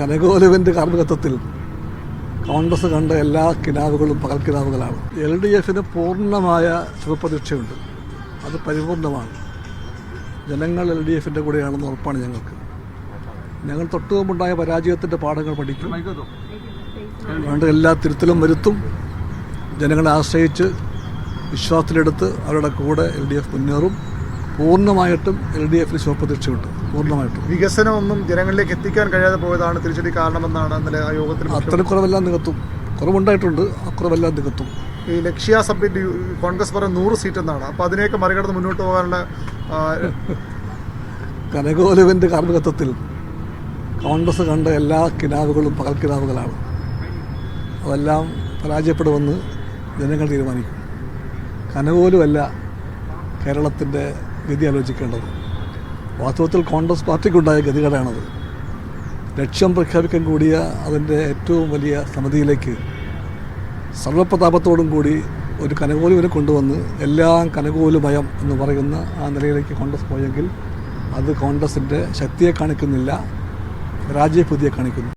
കനകോലുവിൻ്റെ കാർമ്മികത്വത്തിൽ കോൺഗ്രസ് കണ്ട എല്ലാ കിനാവുകളും പകൽ കിനാവുകളാണ്. LDFന് പൂർണ്ണമായ ശുഭപ്രതീക്ഷയുണ്ട്. അത് പരിപൂർണമാണ്. ജനങ്ങൾ LDFൻ്റെ കൂടെയാണെന്ന് ഉറപ്പാണ് ഞങ്ങൾക്ക്. ഞങ്ങൾ തൊട്ടുമുമ്പുണ്ടായ പരാജയത്തിൻ്റെ പാഠങ്ങൾ പഠിക്കും. വേണ്ട എല്ലാ തിരുത്തലും വരുത്തും. ജനങ്ങളെ ആശ്രയിച്ച് വിശ്വാസത്തിലെടുത്ത് അവരുടെ കൂടെ LDF മുന്നേറും. പൂർണ്ണമായിട്ടും LDFന് ശുഭപ്രതീക്ഷയുണ്ട്. പൂർണ്ണമായിട്ടും വികസനമൊന്നും ജനങ്ങളിലേക്ക് എത്തിക്കാൻ കഴിയാതെ പോയതാണ് തിരിച്ചടി കാരണമെന്നാണ് ഇന്നലെ ആ യോഗത്തിൽ. അത്തരം കുറവെല്ലാം നികത്തും. കുറവുണ്ടായിട്ടുണ്ട്, ആ കുറവെല്ലാം നികത്തും. ഈ ലക്ഷ്യ സബ്മിറ്റ് കോൺഗ്രസ് പറഞ്ഞ 100 സീറ്റ് എന്നാണ്. അപ്പോൾ അതിനെയൊക്കെ മറികടന്ന് മുന്നോട്ട് പോകാനുള്ള കനകോലുവിൻ്റെ കാർമ്മികത്വത്തിൽ കോൺഗ്രസ് കണ്ട എല്ലാ കിനാവുകളും പകൽ കിനാവുകളാണ്. അതെല്ലാം പരാജയപ്പെടുമെന്ന് ജനങ്ങൾ തീരുമാനിക്കും. കനകോലുമല്ല കേരളത്തിൻ്റെ ഗതി ആലോചിക്കേണ്ടത്. വാസ്തവത്തിൽ കോൺഗ്രസ് പാർട്ടിക്കുണ്ടായ ഗതികേടാണത്. ലക്ഷ്യം പ്രഖ്യാപിക്കാൻ കൂടിയ അതിൻ്റെ ഏറ്റവും വലിയ സമിതിയിലേക്ക് സർവപ്രതാപത്തോടും കൂടി ഒരു കനകോലുവിനെ കൊണ്ടുവന്ന് എല്ലാം കനകോലുമയം എന്ന് പറയുന്ന ആ നിലയിലേക്ക് കോൺഗ്രസ് പോയെങ്കിൽ അത് കോൺഗ്രസിൻ്റെ ശക്തിയെ കാണിക്കുന്നില്ല, പരാജയബുദ്ധിയെ കാണിക്കുന്നു.